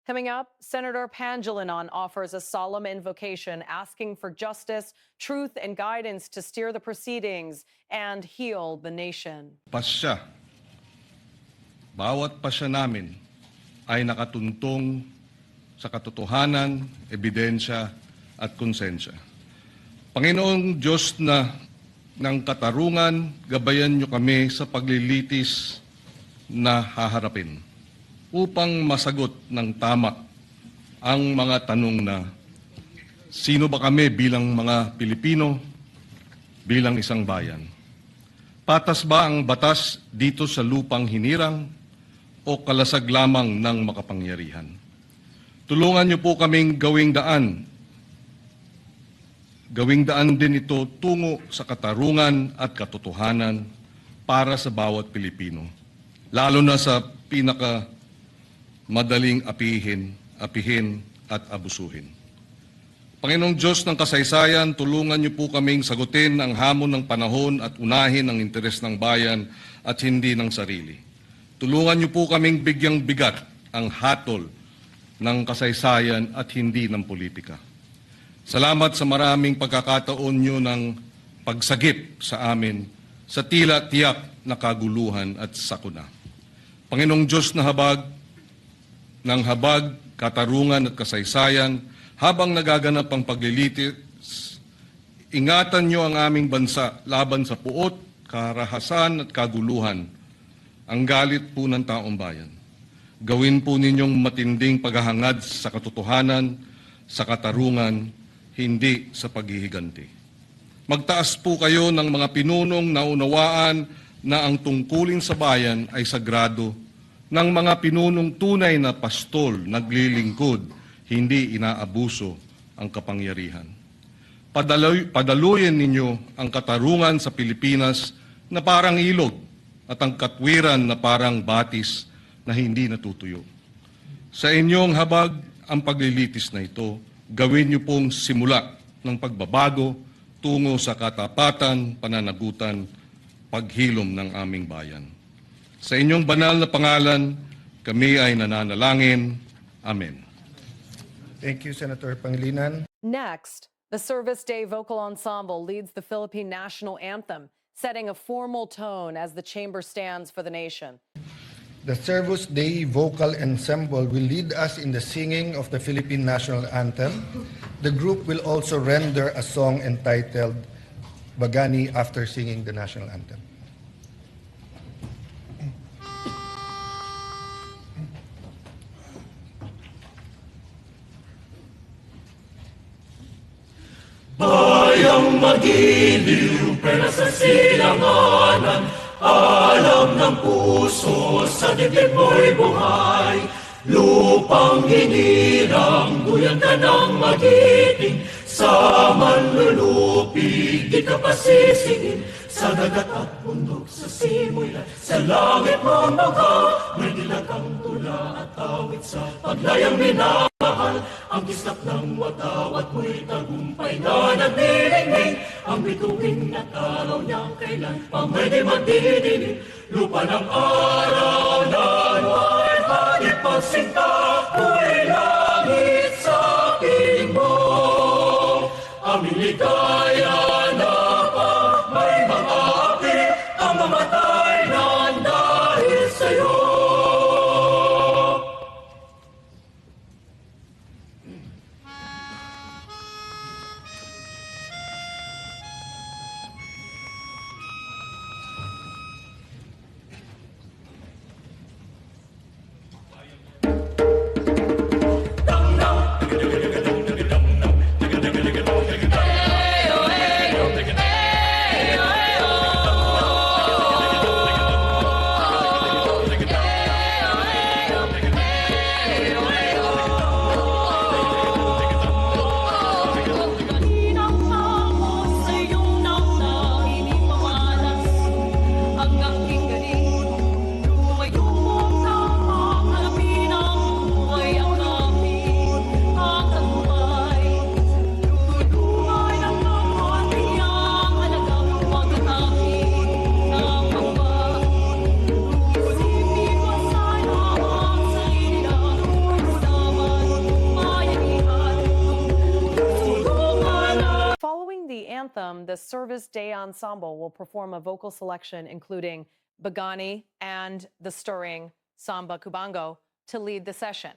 Coming up, Senator Pangilinan offers a solemn invocation asking for justice, truth, and guidance to steer the proceedings and heal the nation. Pasya, bawat pasya namin ay nakatuntong sa katotohanan, ebidensya at konsensya. Panginoong Diyos na ng katarungan, gabayan niyo kami sa paglilitis na haharapin upang masagot ng tama ang mga tanong na sino ba kami bilang mga Pilipino, bilang isang bayan? Patas ba ang batas dito sa lupang hinirang o kalasag lamang ng makapangyarihan? Tulungan niyo po kaming gawing daan din ito tungo sa katarungan at katotohanan para sa bawat Pilipino, lalo na sa madaling apihin at abusuhin. Panginoong Diyos ng kasaysayan, tulungan niyo po kaming sagutin ang hamon ng panahon at unahin ang interes ng bayan at hindi ng sarili. Tulungan niyo po kaming bigyang bigat ang hatol ng kasaysayan at hindi ng politika. Salamat sa maraming pagkakataon niyo ng pagsagip sa amin sa tila tiyak na kaguluhan at sakuna. Panginoong Diyos na habag, katarungan at kasaysayan, habang nagaganap ang paglilitis, ingatan niyo ang aming bansa laban sa puot, karahasan at kaguluhan, ang galit po ng taong bayan. Gawin po ninyong matinding paghahangad sa katotohanan, sa katarungan, hindi sa paghihiganti. Magtaas po kayo ng mga pinunong naunawaan na ang tungkulin sa bayan ay sagrado, ng mga pinunong tunay na pastol, naglilingkod, hindi inaabuso ang kapangyarihan. Padaluyin ninyo ang katarungan sa Pilipinas na parang ilog at ang katwiran na parang batis na hindi natutuyo. Sa inyong habag ang paglilitis na ito, gawin niyo pong simula ng pagbabago tungo sa katapatan, pananagutan, paghilom ng aming bayan. Sa inyong banal na pangalan, kami ay nananalangin. Amen. Thank you, Senator Pangilinan. Next, the Service Day Vocal Ensemble leads the Philippine National Anthem, setting a formal tone as the chamber stands for the nation. The Service Day Vocal Ensemble will lead us in the singing of the Philippine National Anthem. The group will also render a song entitled Bagani after singing the national anthem. Bayang magiliw, pera sa silanganan, alam ng puso, sa dibdib mo'y buhay. Lupang hinirang, duyan ka ng magiting, sa manlulupig, di ka pasisingin. Sa dagat at bundok, sa simoy at sa langit mong mukha, may dilagang tula at awit sa paglayang minamahal. Ang kislap ng watawat mo'y tagumpay na nagdilingning, ang bituin at araw niyang kailan pa may di magdidinig. Lupa ng araw na may hanip pagsinta, mo'y langit sa piling mo. Aming ligaya na pa may mga api, ang mamatay nang dahil sa'yo. anthem, the Service Day Ensemble will perform a vocal selection including Bagani and the stirring Samba Kubango to lead the session.